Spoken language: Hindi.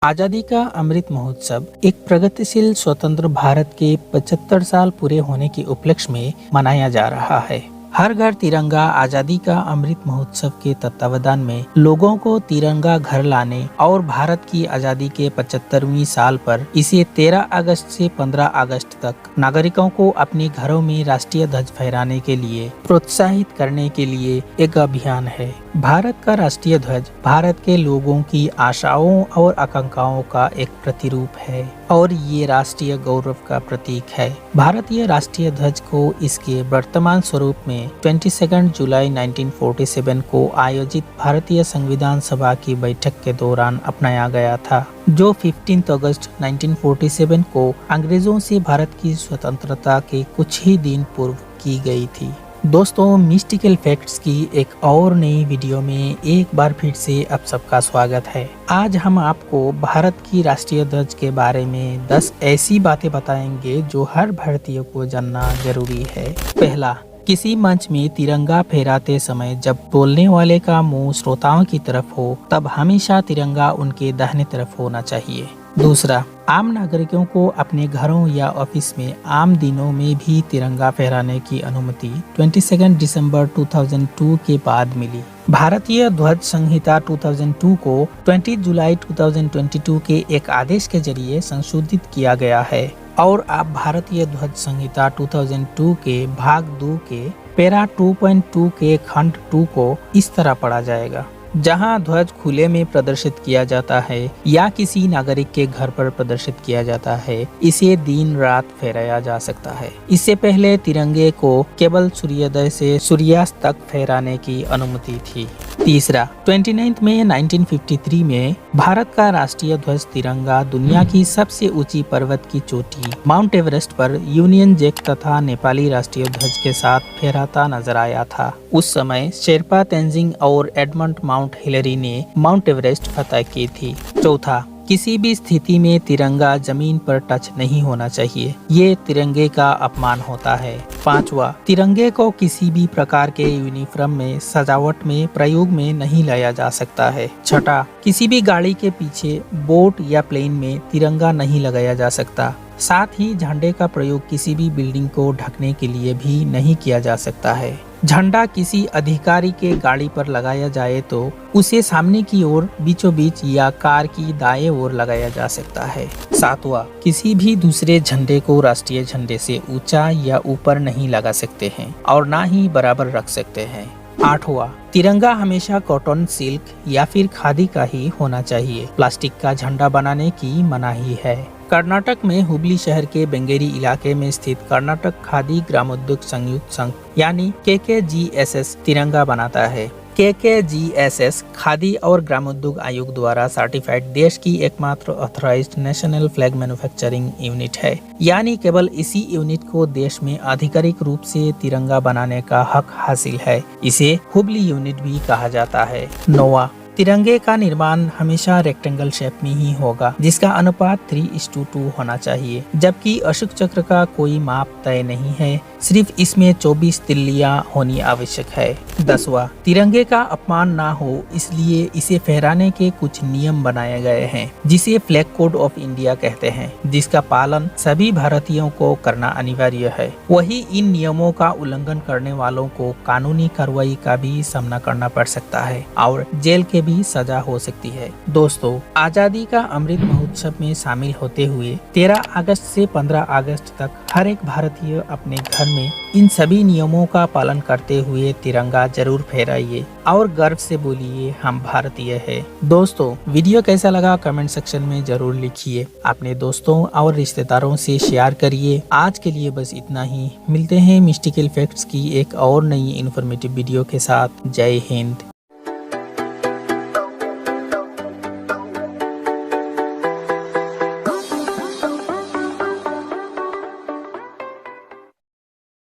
आज़ादी का अमृत महोत्सव एक प्रगतिशील स्वतंत्र भारत के 75 साल पूरे होने के उपलक्ष्य में मनाया जा रहा है। हर घर तिरंगा आज़ादी का अमृत महोत्सव के तत्वावधान में लोगों को तिरंगा घर लाने और भारत की आज़ादी के 75वीं साल पर इसे 13 अगस्त से 15 अगस्त तक नागरिकों को अपने घरों में राष्ट्रीय ध्वज फहराने के लिए प्रोत्साहित करने के लिए एक अभियान है। भारत का राष्ट्रीय ध्वज भारत के लोगों की आशाओं और आकांक्षाओं का एक प्रतिरूप है और ये राष्ट्रीय गौरव का प्रतीक है। भारतीय राष्ट्रीय ध्वज को इसके वर्तमान स्वरूप में 22 जुलाई 1947 को आयोजित भारतीय संविधान सभा की बैठक के दौरान अपनाया गया था, जो 15 अगस्त 1947 को अंग्रेजों से भारत की स्वतंत्रता के कुछ ही दिन पूर्व की गई थी। दोस्तों, मिस्टिकल फैक्ट्स की एक और नई वीडियो में एक बार फिर से आप सबका स्वागत है। आज हम आपको भारत की राष्ट्रीय ध्वज के बारे में 10 ऐसी बातें बताएंगे जो हर भारतीय को जानना जरूरी है। पहला, किसी मंच में तिरंगा फहराते समय जब बोलने वाले का मुंह श्रोताओं की तरफ हो तब हमेशा तिरंगा उनके दाहिने तरफ होना चाहिए। दूसरा, आम नागरिकों को अपने घरों या ऑफिस में आम दिनों में भी तिरंगा फहराने की अनुमति 22 दिसंबर 2002 के बाद मिली। भारतीय ध्वज संहिता 2002 को 20 जुलाई 2022 के एक आदेश के जरिए संशोधित किया गया है और अब भारतीय ध्वज संहिता 2002 के भाग 2 के पैरा 2.2 के खंड 2 को इस तरह पढ़ा जाएगा। जहां ध्वज खुले में प्रदर्शित किया जाता है या किसी नागरिक के घर पर प्रदर्शित किया जाता है, इसे दिन रात फहराया जा सकता है। इससे पहले तिरंगे को केवल सूर्योदय से सूर्यास्त तक फहराने की अनुमति थी। तीसरा, 29 मई 1953 में भारत का राष्ट्रीय ध्वज तिरंगा दुनिया की सबसे ऊंची पर्वत की चोटी माउंट एवरेस्ट पर यूनियन जैक तथा नेपाली राष्ट्रीय ध्वज के साथ फहराता नजर आया था। उस समय शेरपा तेंजिंग और एडमंड माउंट हिलरी ने माउंट एवरेस्ट फतह की थी। चौथा, किसी भी स्थिति में तिरंगा जमीन पर टच नहीं होना चाहिए, ये तिरंगे का अपमान होता है। पांचवा, तिरंगे को किसी भी प्रकार के यूनिफॉर्म में सजावट में प्रयोग में नहीं लाया जा सकता है। छठा, किसी भी गाड़ी के पीछे बोट या प्लेन में तिरंगा नहीं लगाया जा सकता। साथ ही झंडे का प्रयोग किसी भी बिल्डिंग को ढकने के लिए भी नहीं किया जा सकता है। झंडा किसी अधिकारी के गाड़ी पर लगाया जाए तो उसे सामने की ओर बीचों बीच या कार की दाएं ओर लगाया जा सकता है। सातवां, किसी भी दूसरे झंडे को राष्ट्रीय झंडे से ऊंचा या ऊपर नहीं लगा सकते हैं और ना ही बराबर रख सकते हैं। आठवां, तिरंगा हमेशा कॉटन, सिल्क या फिर खादी का ही होना चाहिए। प्लास्टिक का झंडा बनाने की मनाही है। कर्नाटक में हुबली शहर के बेंगेरी इलाके में स्थित कर्नाटक खादी ग्रामोद्योग संयुक्त संघ यानी KKGSS तिरंगा बनाता है। KKGSS खादी और ग्रामोद्योग आयोग द्वारा सर्टिफाइड देश की एकमात्र authorised national flag manufacturing unit है, यानी केवल इसी यूनिट को देश में आधिकारिक रूप से तिरंगा बनाने का हक हासिल है। इसे हुबली यूनिट भी कहा जाता है। नौवां, तिरंगे का निर्माण हमेशा रेक्टेंगल शेप में ही होगा, जिसका अनुपात 3:2 होना चाहिए, जबकि अशोक चक्र का कोई माप तय नहीं है, सिर्फ इसमें 24 तिल्लियां होनी आवश्यक है। 10वां, तिरंगे का अपमान ना हो इसलिए इसे फहराने के कुछ नियम बनाए गए हैं, जिसे फ्लैग कोड ऑफ इंडिया कहते हैं, जिसका पालन सभी भारतीयों को करना अनिवार्य है। वही इन नियमों का उल्लंघन करने वालों को कानूनी कार्रवाई का भी सामना करना पड़ सकता है और जेल के भी सजा हो सकती है। दोस्तों, आजादी का अमृत महोत्सव में शामिल होते हुए 13 अगस्त से 15 अगस्त तक हर एक भारतीय अपने घर में इन सभी नियमों का पालन करते हुए तिरंगा जरूर फहराइए और गर्व से बोलिए हम भारतीय हैं। दोस्तों, वीडियो कैसा लगा कमेंट सेक्शन में जरूर लिखिए। अपने दोस्तों और रिश्तेदारों से शेयर करिए। आज के लिए बस इतना ही। मिलते हैं मिस्टिकल फैक्ट्स की एक और नई इन्फॉर्मेटिव वीडियो के साथ। जय हिंद।